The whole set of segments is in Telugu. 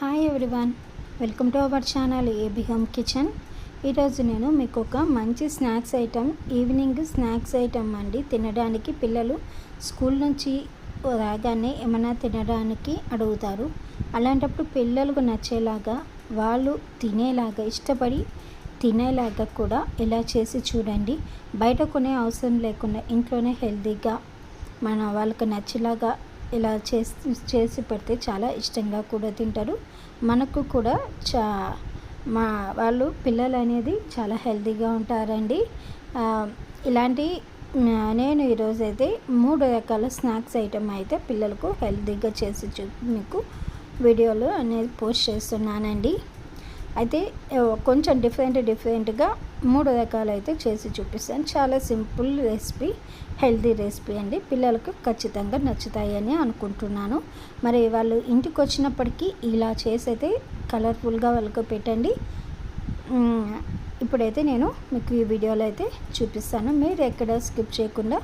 Hi everyone, welcome to our channel AB home kitchen. ఈరోజు నేను మీకు ఒక మంచి snacks item, evening snacks item అండి. తినడానికి పిల్లలు స్కూల్ నుంచి రాగానే ఏమైనా తినడానికి అడుగుతారు. అలాంటప్పుడు పిల్లలకు నచ్చేలాగా, వాళ్ళు తినేలాగా, ఇష్టపడి తినేలాగా కూడా ఇలా చేసి చూడండి. బయట కొనే అవసరం లేకుండా ఇంట్లోనే హెల్తీగా వాళ్ళకి నచ్చేలాగా ఇలా చేసి పెడితే చాలా ఇష్టంగా కూడా తింటారు. మనకు కూడా వాళ్ళు పిల్లలు అనేది చాలా హెల్తీగా ఉంటారండి. ఇలాంటి నేను ఈరోజైతే 3 రకాల స్నాక్స్ ఐటమ్ అయితే పిల్లలకు హెల్తీగా చేసి మీకు వీడియోలు అనేది పోస్ట్ చేస్తున్నానండి. అయితే కొంచెం డిఫరెంట్గా 3 రకాలు అయితే చేసి చూపిస్తాను. చాలా సింపుల్ రెసిపీ, హెల్తీ రెసిపీ అండి. పిల్లలకు ఖచ్చితంగా నచ్చుతాయని అనుకుంటున్నాను. మరి వాళ్ళు ఇంటికి వచ్చినప్పటికీ ఇలా చేసి అయితే కలర్ఫుల్గా వాళ్ళకు పెట్టండి. ఇప్పుడైతే నేను మీకు ఈ వీడియోలో అయితే చూపిస్తాను. మీరు ఎక్కడ స్కిప్ చేయకుండా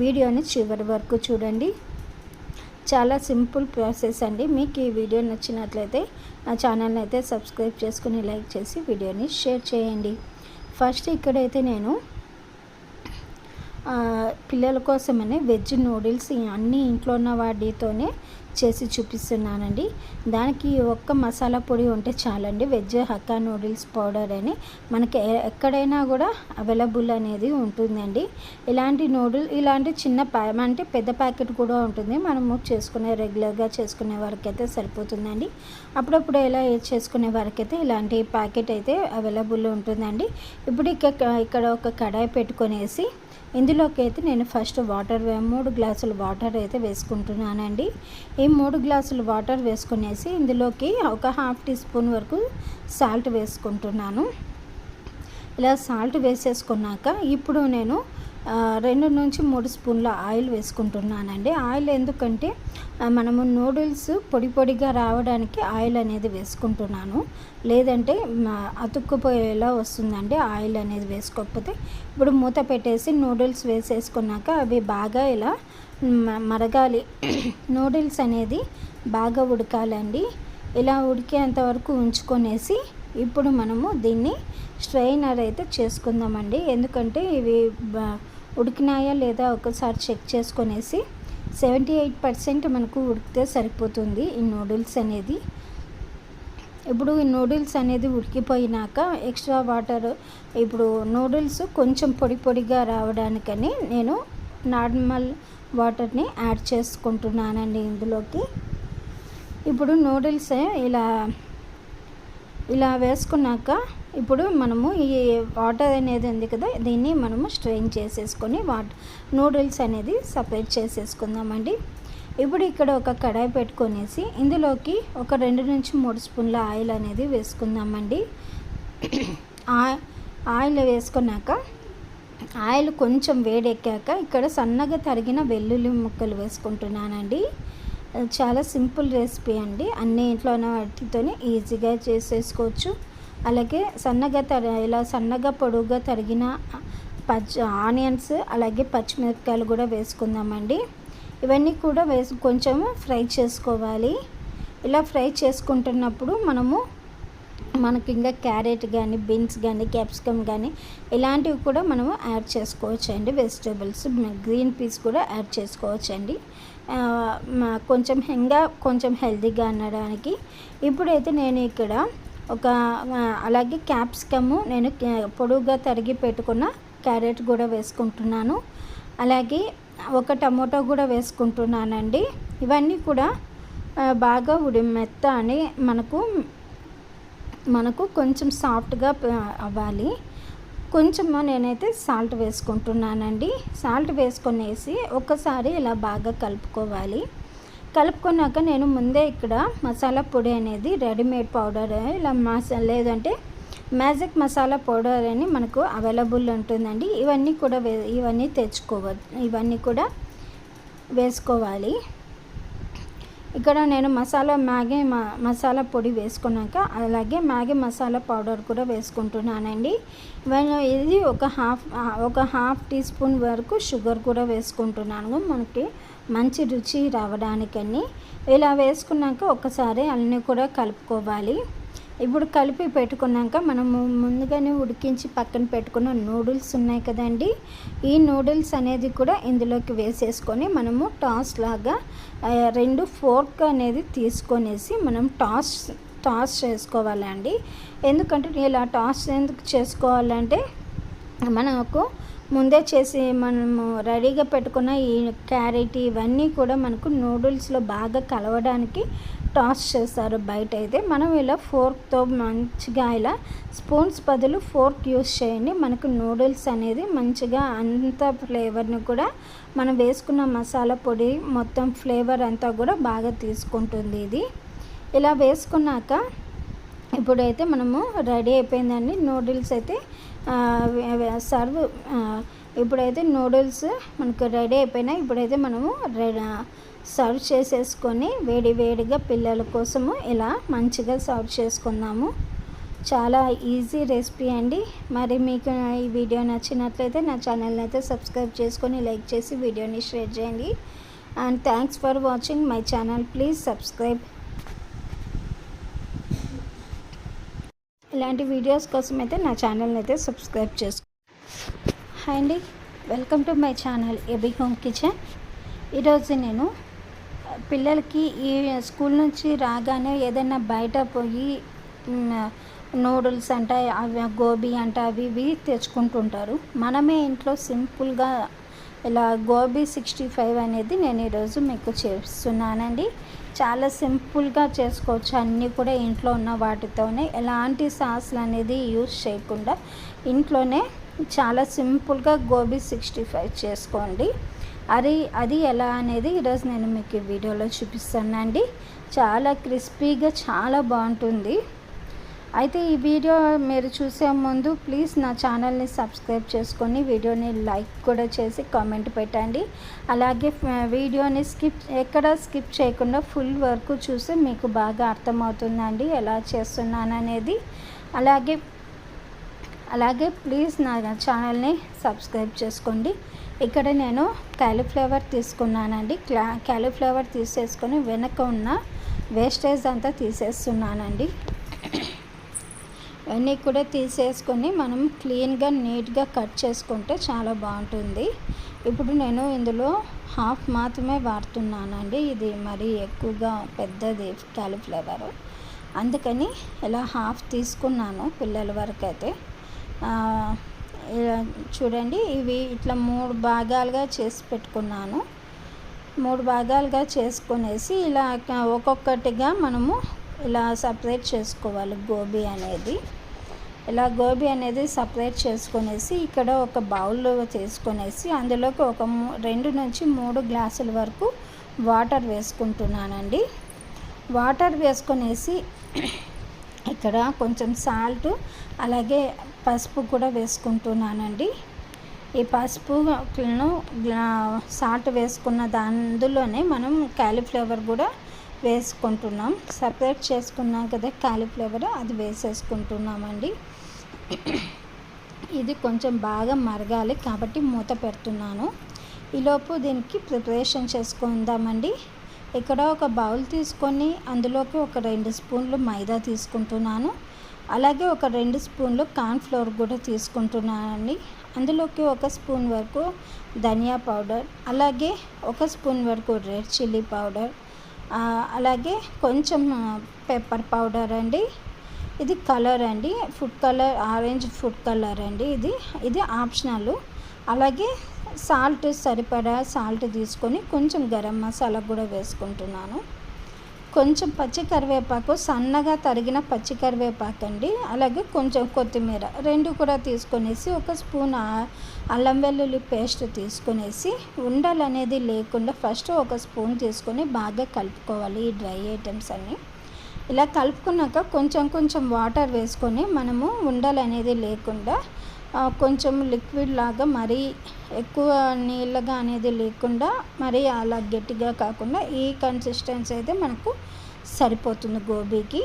వీడియోని చివరి వరకు చూడండి. చాలా సింపుల్ ప్రాసెస్ అండి. మీకు ఈ వీడియో నచ్చినట్లయితే నా ఛానల్ని అయితే సబ్స్క్రైబ్ చేసుకుని లైక్ చేసి వీడియోని షేర్ చేయండి. ఫస్ట్ ఇక్కడైతే నేను పిల్లల కోసమని వెజ్ నూడిల్స్ అన్నీ ఇంట్లో ఉన్న వాటితోనే చేసి చూపిస్తున్నానండి. దానికి ఒక్క మసాలా పొడి ఉంటే చాలండి. వెజ్ హక్కా నూడిల్స్ పౌడర్ అని మనకి ఎక్కడైనా కూడా అవైలబుల్ అనేది ఉంటుందండి. ఇలాంటి చిన్న అంటే పెద్ద ప్యాకెట్ కూడా ఉంటుంది. మనము రెగ్యులర్గా చేసుకునే వరకైతే సరిపోతుందండి. అప్పుడప్పుడు ఇలా చేసుకునే వరకైతే ఇలాంటి ప్యాకెట్ అయితే అవైలబుల్ ఉంటుందండి. ఇప్పుడు ఇక్కడ ఒక కడాయి పెట్టుకొనేసి ఇందులోకి అయితే నేను ఫస్ట్ 3 గ్లాసులు వాటర్ అయితే వేసుకుంటున్నానండి. ఈ 3 గ్లాసులు వాటర్ వేసుకునేసి ఇందులోకి ఒక ½ టీ స్పూన్ వరకు సాల్ట్ వేసుకుంటున్నాను. ఇలా సాల్ట్ వేసేసుకున్నాక ఇప్పుడు నేను 2 నుంచి 3 స్పూన్ల ఆయిల్ వేసుకుంటున్నానండి. ఆయిల్ ఎందుకంటే మనము నూడిల్స్ పొడిగా రావడానికి ఆయిల్ అనేది వేసుకుంటున్నాను. లేదంటే అతుక్కుపోయేలా వస్తుందండి ఆయిల్ అనేది వేసుకోకపోతే. ఇప్పుడు మూత పెట్టేసి నూడిల్స్ వేసేసుకున్నాక అవి బాగా ఇలా మరగాలి. నూడిల్స్ అనేది బాగా ఉడకాలండి. ఇలా ఉడికేంత వరకు ఉంచుకొనేసి ఇప్పుడు మనము దీన్ని స్ట్రైనర్ అయితే చేసుకుందామండి. ఎందుకంటే ఇవి ఉడికినాయా లేదా ఒకసారి చెక్ చేసుకొనేసి 78% మనకు ఉడికితే సరిపోతుంది ఈ నూడిల్స్ అనేది. ఇప్పుడు ఈ నూడిల్స్ అనేది ఉడికిపోయినాక ఎక్స్ట్రా వాటర్, ఇప్పుడు నూడిల్స్ కొంచెం పొడిగా రావడానికని నేను నార్మల్ వాటర్ని యాడ్ చేసుకుంటున్నానండి ఇందులోకి. ఇప్పుడు నూడిల్స్ ఇలా వేసుకున్నాక ఇప్పుడు మనము ఈ వాటర్ అనేది ఉంది కదా, దీన్ని మనము స్ట్రెయిన్ చేసేసుకొని నూడిల్స్ అనేది సపరేట్ చేసేసుకుందామండి. ఇప్పుడు ఇక్కడ ఒక కడాయి పెట్టుకొనేసి ఇందులోకి ఒక 2 నుంచి 3 స్పూన్ల ఆయిల్ అనేది వేసుకుందామండి. ఆయిల్ వేసుకున్నాక ఆయిల్ కొంచెం వేడెక్కాక ఇక్కడ సన్నగా తరిగిన వెల్లుల్లి ముక్కలు వేసుకుంటున్నానండి. చాలా సింపుల్ రెసిపీ అండి. అన్ని ఇంట్లో ఉన్న వాటితోనే ఈజీగా చేసేసుకోవచ్చు. అలాగే సన్నగా పొడుగ్గా తరిగిన ఆనియన్స్, అలాగే పచ్చిమిరపకాయలు కూడా వేసుకుందామండి. ఇవన్నీ కూడా కొంచెం ఫ్రై చేసుకోవాలి. ఇలా ఫ్రై చేసుకుంటున్నప్పుడు మనకి ఇంకా క్యారెట్ కానీ, బీన్స్ కానీ, క్యాప్సికమ్ కానీ ఇలాంటివి కూడా మనము యాడ్ చేసుకోవచ్చు అండి. వెజిటేబుల్స్, గ్రీన్ పీస్ కూడా యాడ్ చేసుకోవచ్చండి. కొంచెం హెల్తీగా అనడానికి. ఇప్పుడైతే నేను ఇక్కడ అలాగే క్యాప్సికము, నేను పొడుగ్గా తరిగి పెట్టుకున్న క్యారెట్ కూడా వేసుకుంటున్నాను. అలాగే ఒక టమోటా కూడా వేసుకుంటున్నానండి. ఇవన్నీ కూడా బాగా మెత్త అని మనకు కొంచెం సాఫ్ట్గా అవ్వాలి. కొంచెము నేనైతే సాల్ట్ వేసుకుంటున్నానండి. సాల్ట్ వేసుకొనేసి ఒకసారి ఇలా బాగా కలుపుకున్నాక నేను ముందే ఇక్కడ మసాలా పొడి అనేది రెడీమేడ్ పౌడర్ లేదంటే మ్యాజిక్ మసాలా పౌడర్ అని మనకు అవైలబుల్ ఉంటుందండి. ఇవన్నీ కూడా వేసుకోవాలి. ఇక్కడ నేను మ్యాగీ మసాలా పొడి వేసుకున్నాక అలాగే మ్యాగీ మసాలా పౌడర్ కూడా వేసుకుంటున్నానండి. ఇది ఒక హాఫ్ టీ స్పూన్ వరకు షుగర్ కూడా వేసుకుంటున్నాను. మనకి మంచి రుచి రావడానికని. ఇలా వేసుకున్నాక ఒకసారి అన్నీ కూడా కలుపుకోవాలి. ఇప్పుడు కలిపి పెట్టుకున్నాక మనము ముందుగానే ఉడికించి పక్కన పెట్టుకున్న నూడిల్స్ ఉన్నాయి కదండి, ఈ నూడిల్స్ అనేది కూడా ఇందులోకి వేసేసుకొని మనము టాస్ లాగా 2 ఫోర్క్ అనేది తీసుకొనేసి మనం టాస్ చేసుకోవాలండి. ఎందుకంటే ఇలా టాస్ ఎందుకు చేసుకోవాలంటే మనకు ముందే చేసి మనము రెడీగా పెట్టుకున్న ఈ క్యారెట్ ఇవన్నీ కూడా మనకు నూడిల్స్లో బాగా కలవడానికి టాస్ చేస్తారు బయట అయితే. మనం ఇలా ఫోర్క్తో మంచిగా ఇలా స్పూన్స్ బదులు ఫోర్క్ యూస్ చేయండి. మనకు నూడిల్స్ అనేది మంచిగా అంత ఫ్లేవర్ని కూడా మనం వేసుకున్న మసాలా పొడి మొత్తం ఫ్లేవర్ అంతా కూడా బాగా తీసుకుంటుంది ఇది. ఇలా వేసుకున్నాక ఇప్పుడైతే మనము రెడీ అయిపోయిందండి నూడిల్స్ అయితే ఇప్పుడైతే నూడిల్స్ మనకు రెడీ అయిపోయినాయి. ఇప్పుడైతే మనము సర్వ్ చేసేసుకొని వేడిగా పిల్లల కోసము ఇలా మంచిగా సర్వ్ చేసుకుందాము. చాలా ఈజీ రెసిపీ అండి. మరి మీకు ఈ వీడియో నచ్చినట్లయితే నా ఛానల్ని అయితే సబ్స్క్రైబ్ చేసుకొని లైక్ చేసి వీడియోని షేర్ చేయండి. And thanks for watching my channel. Please subscribe. ఇలాంటి వీడియోస్ కోసం అయితే నా ఛానల్ని అయితే సబ్స్క్రైబ్ చేసుకో. హాయ్ అండి, welcome to my channel AB home kitchen. ఈరోజు నేను పిల్లలకి ఈ స్కూల్ నుంచి రాగానే ఏదైనా బయట పోయి నూడిల్స్ అంట అవి గోబీ అంట అవి ఇవి తెచ్చుకుంటుంటారు. మనమే ఇంట్లో సింపుల్గా ఇలా గోబీ 65 అనేది నేను ఈరోజు మీకు చేస్తున్నానండి. చాలా సింపుల్గా చేసుకోవచ్చు. అన్నీ కూడా ఇంట్లో ఉన్న వాటితోనే, ఎలాంటి సాస్లు అనేది యూస్ చేయకుండా ఇంట్లోనే చాలా సింపుల్గా గోబీ 65 చేసుకోండి. అది ఎలా అనేది ఈరోజు నేను మీకు ఈ వీడియోలో చూపిస్తానండి. చాలా క్రిస్పీగా చాలా బాగుంటుంది. అయితే ఈ వీడియో మీరు చూసే ముందు ప్లీజ్ నా ఛానల్ని సబ్స్క్రైబ్ చేసుకొని వీడియోని లైక్ కూడా చేసి కామెంట్ పెట్టండి. అలాగే వీడియోని ఎక్కడ స్కిప్ చేయకుండా ఫుల్ వరకు చూసి మీకు బాగా అర్థమవుతుందండి ఎలా చేస్తున్నాను అనేది. అలాగే ప్లీజ్ నా ఛానల్ని సబ్స్క్రైబ్ చేసుకోండి. ఇక్కడ నేను కాలీఫ్లవర్ తీసుకున్నానండి. కాలీఫ్లవర్ తీసేసుకొని వెనక ఉన్న వేస్టేజ్ అంతా తీసేస్తున్నానండి. అన్నీ కూడా తీసేసుకొని మనం క్లీన్గా నీట్గా కట్ చేసుకుంటే చాలా బాగుంటుంది. ఇప్పుడు నేను ఇందులో హాఫ్ మాత్రమే వాడుతున్నానండి. ఇది మరీ ఎక్కువగా పెద్దది కాలీఫ్లవర్, అందుకని ఇలా హాఫ్ తీసుకున్నాను పిల్లల వరకు అయితే. చూడండి, ఇవి ఇట్లా 3 భాగాలుగా చేసి పెట్టుకున్నాను. 3 భాగాలుగా చేసుకునేసి ఇలా ఒక్కొక్కటిగా మనము ఇలా సపరేట్ చేసుకోవాలి. గోబీ అనేది సపరేట్ చేసుకునేసి ఇక్కడ ఒక బౌల్లో తీసుకునేసి అందులోకి ఒక 2 నుంచి 3 గ్లాసుల వరకు వాటర్ వేసుకుంటున్నానండి. వాటర్ వేసుకునేసి ఇక్కడ కొంచెం సాల్ట్ అలాగే పసుపు కూడా వేసుకుంటున్నానండి. ఈ పసుపును సాల్ట్ వేసుకున్న అందులోనే మనం కాలీఫ్లవర్ కూడా వేసుకుంటున్నాం. సపరేట్ చేసుకున్నాం కదా కాలీఫ్లవర్, అది వేసేసుకుంటున్నామండి. ఇది కొంచెం బాగా మరగాలి కాబట్టి మూత పెడుతున్నాను. ఈలోపు దీనికి ప్రిపరేషన్ చేసుకుందామండి. ఇక్కడ ఒక బౌల్ తీసుకొని అందులోకి ఒక 2 స్పూన్లు మైదా తీసుకుంటున్నాను. అలాగే ఒక 2 స్పూన్లు కార్న్ఫ్లోర్ కూడా తీసుకుంటున్నానండి. అందులోకి 1 స్పూన్ వరకు ధనియా పౌడర్, అలాగే 1 స్పూన్ వరకు రెడ్ చిల్లీ పౌడర్, అలాగే కొంచెం పెప్పర్ పౌడర్ అండి. ఇది కలర్ అండి, food colour, orange food colour అండి. ఇది ఆప్షనల్. అలాగే సాల్ట్ సరిపడా సాల్ట్ తీసుకొని కొంచెం గరం మసాలా కూడా వేసుకుంటున్నాను. కొంచెం పచ్చి కరివేపాకు, సన్నగా తరిగిన పచ్చి కరివేపాకు అండి. అలాగే కొంచెం కొత్తిమీర 2 కూడా తీసుకొనేసి 1 స్పూన్ అల్లం వెల్లుల్లి పేస్ట్ తీసుకొనేసి ఉండలు అనేది లేకుండా ఫస్ట్ 1 స్పూన్ తీసుకొని బాగా కలుపుకోవాలి ఈ డ్రై ఐటమ్స్ అన్నీ. ఇలా కలుపుకున్నాక కొంచెం వాటర్ వేసుకొని మనము ఉండలు అనేది లేకుండా కొంచెం లిక్విడ్ లాగా, మరీ ఎక్కువ నీళ్ళగా అనేది లేకుండా, మరీ అలా గట్టిగా కాకుండా ఈ కన్సిస్టెన్సీ అయితే మనకు సరిపోతుంది గోబీకి.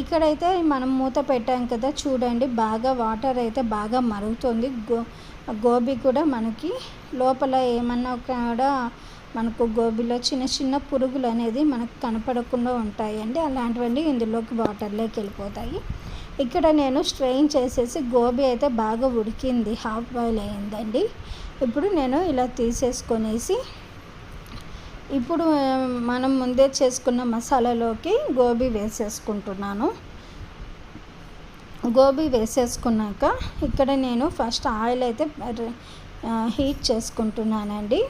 ఇక్కడైతే మనం మూత పెట్టాం కదా, చూడండి బాగా వాటర్ అయితే బాగా మరుగుతుంది. గోబీ కూడా మనకి లోపల ఏమన్నా కూడా మనకు గోబీలో చిన్న చిన్న పురుగులు అనేది మనకు కనపడకుండా ఉంటాయండి. అలాంటివన్నీ ఇందులోకి వాటర్లోకి వెళ్ళిపోతాయి. ఇక్కడ నేను స్ట్రెయిన్ చేసేసి గోబీ అయితే బాగా ఉడికింది, హాఫ్ బాయిల్ అయిందండి. ఇప్పుడు నేను ఇలా తీసేసుకొనేసి ఇప్పుడు మనం ముందే చేసుకున్న మసాలాలోకి గోబీ వేసేసుకుంటున్నాను. గోబీ వేసేసుకున్నాక ఇక్కడ నేను ఫస్ట్ ఆయిల్ అయితే హీట్ చేసుకుంటున్నానండి.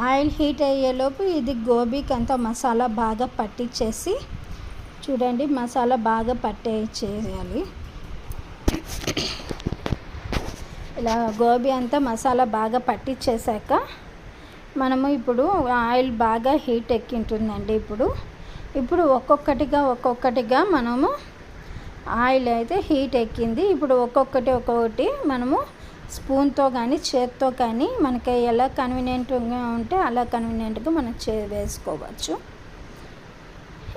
ఆయిల్ హీట్ అయ్యేలోపు ఇది గోబీకి అంతా మసాలా బాగా పట్టించేసి, చూడండి మసాలా బాగా పట్టేయాలి. ఇలా గోబీ అంతా మసాలా బాగా పట్టించేసాక మనము ఇప్పుడు ఆయిల్ బాగా హీట్ ఎక్కింటుందండి. ఇప్పుడు ఒక్కొక్కటిగా మనము ఆయిల్ అయితే హీట్ ఎక్కింది. ఇప్పుడు ఒక్కొక్కటి మనము స్పూన్తో కానీ చేత్తో కానీ మనకి ఎలా కన్వీనియంట్గా ఉంటే అలా కన్వీనియంట్గా మనం వేసుకోవచ్చు.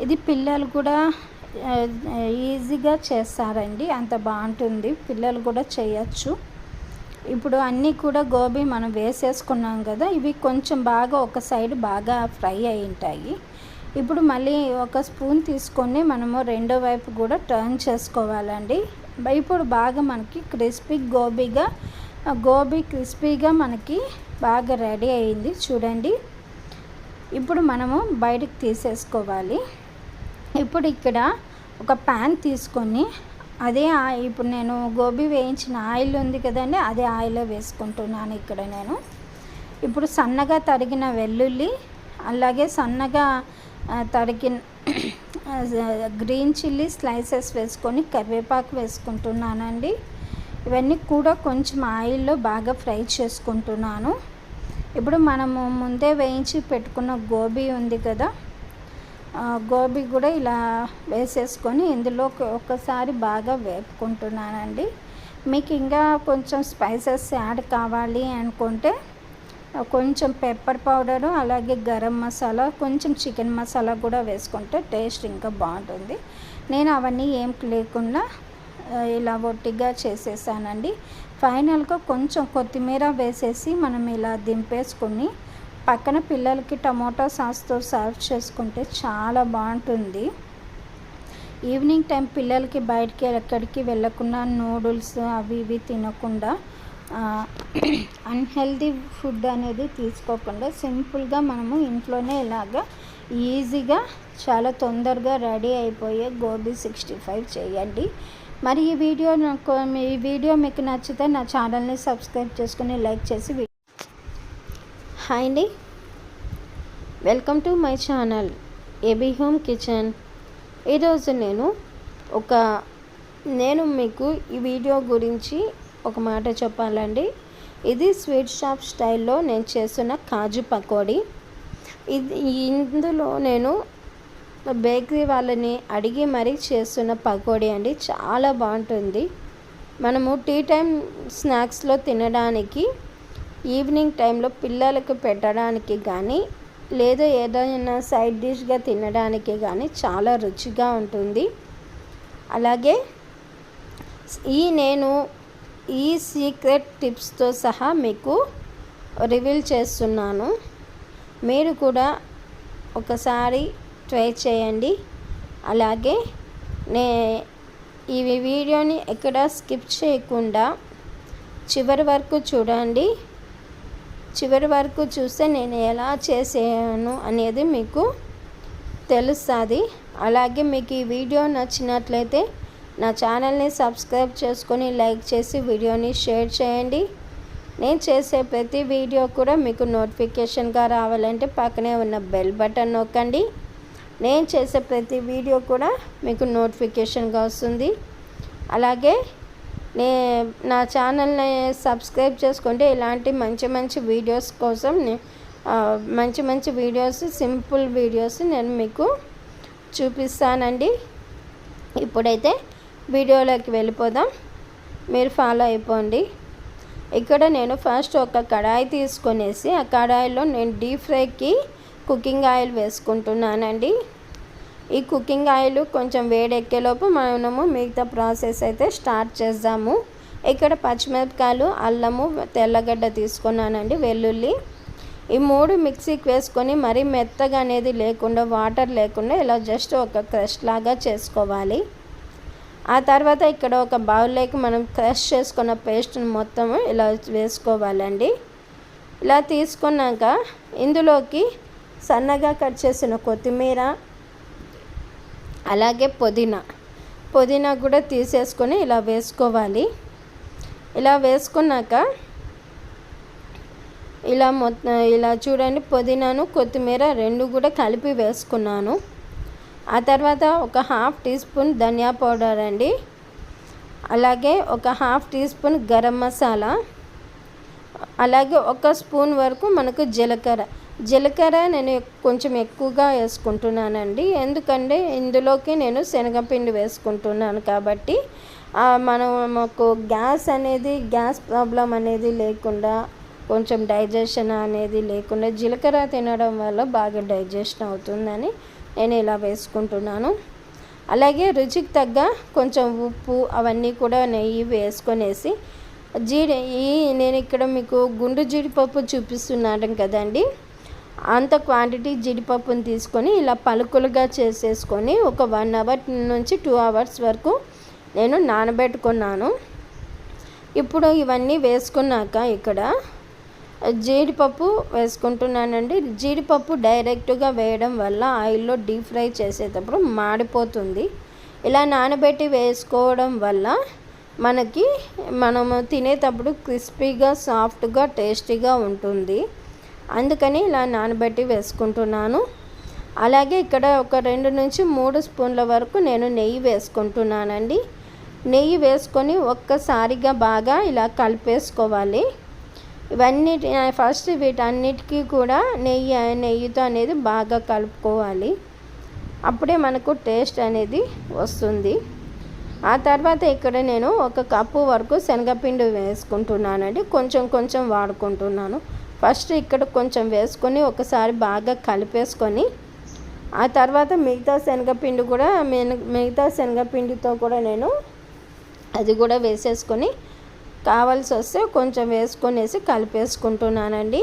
ఇది పిల్లలు కూడా ఈజీగా చేస్తారండి, అంత బాగుంటుంది, పిల్లలు కూడా చేయొచ్చు. ఇప్పుడు అన్నీ కూడా గోబీ మనం వేసేసుకున్నాం కదా, ఇవి కొంచెం బాగా ఒక సైడ్ బాగా ఫ్రై అయి ఉంటాయి. ఇప్పుడు మళ్ళీ ఒక స్పూన్ తీసుకొని మనము రెండో వైపు కూడా టర్న్ చేసుకోవాలండి. ఇప్పుడు బాగా మనకి గోబీ క్రిస్పీగా మనకి బాగా రెడీ అయింది చూడండి. ఇప్పుడు మనము బయటకు తీసేసుకోవాలి. ఇప్పుడు ఇక్కడ ఒక ప్యాన్ తీసుకొని ఇప్పుడు నేను గోబీ వేయించిన ఆయిల్ ఉంది కదండి, అదే ఆయిల్లో వేసుకుంటున్నాను. ఇక్కడ నేను ఇప్పుడు సన్నగా తరిగిన వెల్లుల్లి, అలాగే సన్నగా తరిగిన గ్రీన్ చిల్లీ స్లైసెస్ వేసుకొని కరివేపాకు వేసుకుంటున్నానండి. ఇవన్నీ కూడా కొంచెం ఆయిల్లో బాగా ఫ్రై చేసుకుంటున్నాను. ఇప్పుడు మనము ముందే వేయించి పెట్టుకున్న గోబీ ఉంది కదా, గోబీ కూడా ఇలా వేసేసుకొని ఇందులో ఒక్కసారి బాగా వేపుకుంటున్నానండి. మీకు ఇంకా కొంచెం స్పైసెస్ యాడ్ కావాలి అనుకుంటే కొంచెం పెప్పర్ పౌడరు, అలాగే గరం మసాలా, కొంచెం చికెన్ మసాలా కూడా వేసుకుంటే టేస్ట్ ఇంకా బాగుంటుంది. నేను అవన్నీ ఏం లేకుండా ఇలా ఒట్టిగా చేసేసానండి. ఫైనల్గా కొంచెం కొత్తిమీర వేసేసి మనం ఇలా దింపేసుకొని పక్కన పిల్లలకి టమోటా సాస్తో సర్వ్ చేసుకుంటే చాలా బాగుంటుంది. ఈవినింగ్ టైం పిల్లలకి బయటికి ఎక్కడికి వెళ్ళకుండా నూడిల్స్ అవి ఇవి తినకుండా అన్హెల్దీ ఫుడ్ అనేది తీసుకోకుండా సింపుల్గా మనము ఇంట్లోనే ఇలాగా ఈజీగా చాలా తొందరగా రెడీ అయిపోయే గోబీ 65 చేయండి. మరి ఈ వీడియో మీకు నచ్చితే నా ఛానల్ని సబ్స్క్రైబ్ చేసుకుని లైక్ చేసి హాయ్ అండి, welcome to my channel AB home kitchen. ఈరోజు నేను మీకు ఈ వీడియో గురించి ఒక మాట చెప్పాలండి. ఇది స్వీట్ షాప్ స్టైల్లో నేను చేస్తున్న కాజు పకోడీ. ఇందులో నేను బేకరీ వాళ్ళని అడిగి మరీ చేస్తున్న పకోడీ అండి, చాలా బాగుంటుంది. మనము టీ టైం స్నాక్స్లో తినడానికి, ఈవినింగ్ టైంలో పిల్లలకు పెట్టడానికి కానీ, లేదా ఏదైనా సైడ్ డిష్గా తినడానికి కానీ చాలా రుచిగా ఉంటుంది. అలాగే నేను ఈ సీక్రెట్ టిప్స్తో సహా మీకు రివీల్ చేస్తున్నాను. మీరు కూడా ఒకసారి ట్రై చేయండి. అలాగే ఈ వీడియోని ఎక్కడ స్కిప్ చేయకుండా చివరి వరకు చూడండి. చివరి వరకు చూస్తే నేను ఎలా చేసాను అనేది మీకు తెలుస్తుంది. అలాగే మీకు ఈ వీడియో నచ్చినట్లయితే నా ఛానల్ని సబ్స్క్రైబ్ చేసుకొని లైక్ చేసి వీడియోని షేర్ చేయండి. నేను చేసే ప్రతి వీడియో కూడా మీకు నోటిఫికేషన్గా రావాలంటే పక్కనే ఉన్న బెల్ బటన్ నొక్కండి. నేను చేసే ప్రతి వీడియో కూడా మీకు నోటిఫికేషన్గా వస్తుంది. అలాగే నా ఛానల్ని సబ్స్క్రైబ్ చేసుకుంటే ఇలాంటి మంచి వీడియోస్ కోసం మంచి వీడియోస్, సింపుల్ వీడియోస్ నేను మీకు చూపిస్తానండి. ఇప్పుడైతే వీడియోలోకి వెళ్ళిపోదాం, మీరు ఫాలో అయిపోండి. ఇక్కడ నేను ఫస్ట్ ఒక కడాయి తీసుకొనేసి ఆ కడాయిలో నేను డీప్ ఫ్రైకి కుకింగ్ ఆయిల్ వేసుకుంటున్నానండి. ఈ కుకింగ్ ఆయిల్ కొంచెం వేడెక్కేలోపు మనము మిగతా ప్రాసెస్ అయితే స్టార్ట్ చేద్దాము. ఇక్కడ పచ్చిమిరపకాయలు, అల్లము, తెల్లగడ్డ తీసుకున్నానండి, వెల్లుల్లి. ఈ 3 మిక్సీకి వేసుకొని మరీ మెత్తగా అనేది లేకుండా, వాటర్ లేకుండా ఇలా జస్ట్ ఒక క్రష్ లాగా చేసుకోవాలి. ఆ తర్వాత ఇక్కడ ఒక బౌల్లోకి మనం క్రష్ చేసుకున్న పేస్ట్ని మొత్తం ఇలా వేసుకోవాలండి. ఇలా తీసుకున్నాక ఇందులోకి సన్నగా కట్ చేసిన కొత్తిమీర, అలాగే పుదీనా కూడా తీసేసుకొని ఇలా వేసుకోవాలి. ఇలా వేసుకున్నాక ఇలా చూడండి, పుదీనాను కొత్తిమీర 2 కూడా కలిపి వేసుకున్నాను. ఆ తర్వాత ఒక 1/2 టీ స్పూన్ ధనియా పౌడర్ అండి, అలాగే ఒక 1/2 టీ స్పూన్ గరం మసాలా, అలాగే 1 స్పూన్ వరకు మనకు జీలకర్ర నేను కొంచెం ఎక్కువగా వేసుకుంటున్నానండి. ఎందుకంటే ఇందులోకి నేను శనగపిండి వేసుకుంటున్నాను కాబట్టి మాకు గ్యాస్ ప్రాబ్లం అనేది లేకుండా, కొంచెం డైజెషన్ అనేది లేకుండా జీలకర్ర తినడం వల్ల బాగా డైజెషన్ అవుతుందని నేను ఇలా వేసుకుంటున్నాను. అలాగే రుచికి తగ్గ కొంచెం ఉప్పు అవన్నీ కూడా నెయ్యి వేసుకొనేసి నేను ఇక్కడ మీకు గుండు జీడిపప్పు చూపిస్తున్నాను కదండి, అంత క్వాంటిటీ జీడిపప్పుని తీసుకొని ఇలా పలుకులుగా చేసేసుకొని ఒక 1 అవర్ నుంచి 2 అవర్స్ వరకు నేను నానబెట్టుకున్నాను. ఇప్పుడు ఇవన్నీ వేసుకున్నాక ఇక్కడ జీడిపప్పు వేసుకుంటున్నానండి. జీడిపప్పు డైరెక్ట్గా వేయడం వల్ల ఆయిల్లో డీప్ ఫ్రై చేసేటప్పుడు మాడిపోతుంది. ఇలా నానబెట్టి వేసుకోవడం వల్ల మనము తినేటప్పుడు క్రిస్పీగా, సాఫ్ట్గా, టేస్టీగా ఉంటుంది. అందుకని ఇలా నానబెట్టి వేసుకుంటున్నాను. అలాగే ఇక్కడ ఒక 2 నుంచి 3 స్పూన్ల వరకు నేను నెయ్యి వేసుకుంటున్నానండి. నెయ్యి వేసుకొని ఒక్కసారిగా బాగా ఇలా కలిపేసుకోవాలి. ఫస్ట్ వీటన్నిటికీ కూడా నెయ్యితో అనేది బాగా కలుపుకోవాలి. అప్పుడే మనకు టేస్ట్ అనేది వస్తుంది. ఆ తర్వాత ఇక్కడ నేను 1 కప్పు వరకు శనగపిండి వేసుకుంటున్నానండి. కొంచెం వాడుకుంటున్నాను. ఫస్ట్ ఇక్కడ కొంచెం వేసుకొని ఒకసారి బాగా కలిపేసుకొని, ఆ తర్వాత మిగతా శనగపిండితో కూడా నేను అది కూడా వేసేసుకొని కావాల్సి వస్తే కొంచెం వేసుకొనేసి కలిపేసుకుంటున్నానండి.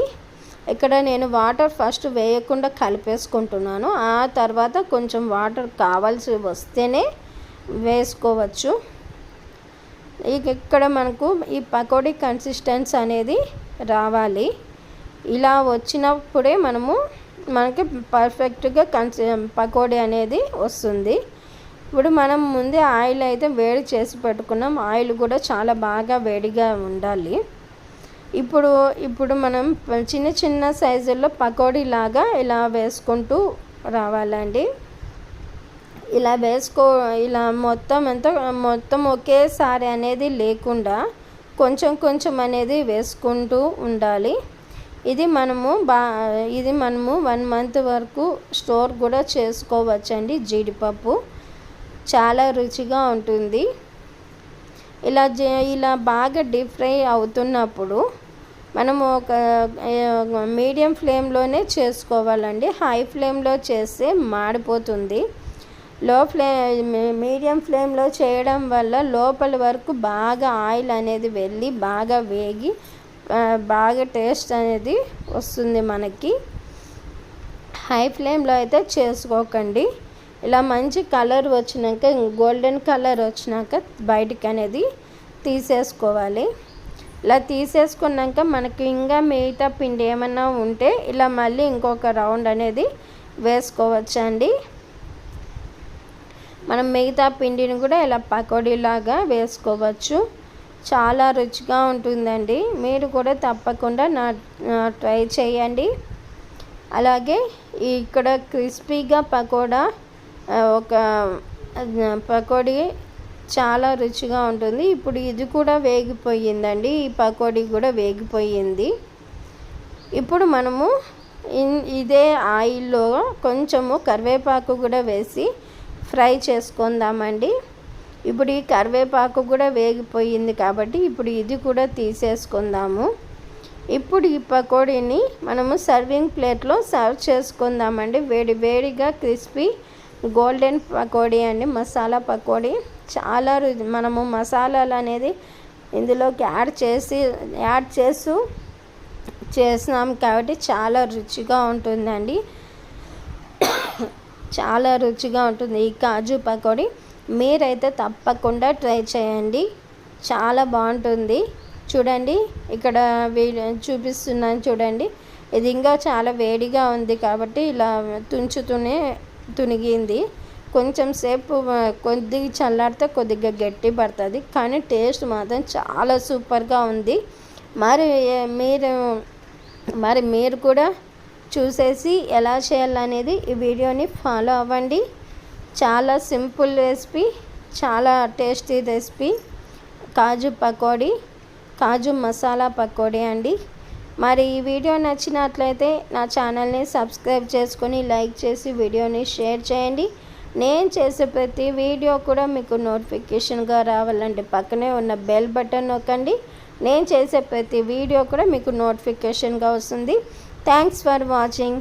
ఇక్కడ నేను వాటర్ ఫస్ట్ వేయకుండా కలిపేసుకుంటున్నాను. ఆ తర్వాత కొంచెం వాటర్ కావాల్సి వస్తేనే వేసుకోవచ్చు. ఇక్కడ మనకు ఈ పకోడీ కన్సిస్టెన్సీ అనేది రావాలి. ఇలా వచ్చినప్పుడే మనకి పర్ఫెక్ట్గా పకోడీ అనేది వస్తుంది. ఇప్పుడు మనం ముందే ఆయిల్ అయితే వేడి చేసి పెట్టుకున్నాం. ఆయిల్ కూడా చాలా బాగా వేడిగా ఉండాలి. ఇప్పుడు మనం చిన్న సైజుల్లో పకోడీ లాగా ఇలా వేసుకుంటూ రావాలండి. ఇలా మొత్తం ఒకేసారి అనేది లేకుండా కొంచెం అనేది వేసుకుంటూ ఉండాలి. ఇది మనము 1 మంత్ వరకు స్టోర్ కూడా చేసుకోవచ్చండి. జీడిపప్పు చాలా రుచిగా ఉంటుంది. ఇలా బాగా డీప్ ఫ్రై అవుతున్నప్పుడు మనము ఒక మీడియం ఫ్లేమ్లోనే చేసుకోవాలండి. హై ఫ్లేమ్లో చేస్తే మాడిపోతుంది. మీడియం ఫ్లేమ్లో చేయడం వల్ల లోపల వరకు బాగా ఆయిల్ అనేది వెళ్ళి బాగా వేగి బాగా టేస్ట్ అనేది వస్తుంది మనకి. హై ఫ్లేమ్లో అయితే చేసుకోకండి. ఇలా మంచి కలర్ వచ్చినాక, గోల్డెన్ కలర్ వచ్చినాక బయటికి అనేది తీసేసుకోవాలి. ఇలా తీసేసుకున్నాక మనకి ఇంకా మిగతా పిండి ఏమన్నా ఉంటే ఇలా మళ్ళీ ఇంకొక రౌండ్ అనేది వేసుకోవచ్చండి. మనం మిగతా పిండిని కూడా ఇలా పకోడీలాగా వేసుకోవచ్చు. చాలా రుచిగా ఉంటుందండి. మీరు కూడా తప్పకుండా ట్రై చేయండి. అలాగే ఇక్కడ క్రిస్పీగా పకోడీ చాలా రుచిగా ఉంటుంది. ఇప్పుడు ఇది కూడా వేగిపోయిందండి. ఈ పకోడీ కూడా వేగిపోయింది. ఇప్పుడు మనము ఇదే ఆయిల్లో కొంచెము కరివేపాకు కూడా వేసి ఫ్రై చేసుకుందామండి. ఇప్పుడు ఈ కరివేపాకు కూడా వేగిపోయింది కాబట్టి ఇప్పుడు ఇది కూడా తీసేసుకుందాము. ఇప్పుడు ఈ పకోడీని మనము సర్వింగ్ ప్లేట్లో సర్వ్ చేసుకుందామండి. వేడిగా క్రిస్పీ గోల్డెన్ పకోడీ అండి, మసాలా పకోడీ. చాలా మనము మసాలాలు అనేది ఇందులోకి యాడ్ చేస్తూ చేస్తున్నాం కాబట్టి చాలా రుచిగా ఉంటుందండి. చాలా రుచిగా ఉంటుంది ఈ కాజు పకోడీ. మీరైతే తప్పకుండా ట్రై చేయండి, చాలా బాగుంటుంది. చూడండి ఇక్కడ చూపిస్తున్నాను చూడండి. ఇది ఇంకా చాలా వేడిగా ఉంది కాబట్టి ఇలా తుంచుతూనే తునిగింది. కొంచెం సేపు కొద్దిగా చల్లారితే కొద్దిగా గట్టి పడుతుంది, కానీ టేస్ట్ మాత్రం చాలా సూపర్గా ఉంది. మరి మీరు కూడా చూసేసి ఎలా చేయాలనేది ఈ వీడియోని ఫాలో అవ్వండి. చాలా సింపుల్ రెసిపీ, చాలా టేస్టీ రెసిపీ కాజు పకోడీ, కాజు మసాలా పకోడీ అండి. మరి ఈ వీడియో నచ్చినట్లయితే నా ఛానల్ని సబ్స్క్రైబ్ చేసుకొని లైక్ చేసి వీడియోని షేర్ చేయండి. నేను చేసే ప్రతి వీడియో కూడా మీకు నోటిఫికేషన్గా రావాలంటే పక్కనే ఉన్న బెల్ బటన్ నొక్కండి. నేను చేసే ప్రతి వీడియో కూడా మీకు నోటిఫికేషన్గా వస్తుంది. Thanks for watching.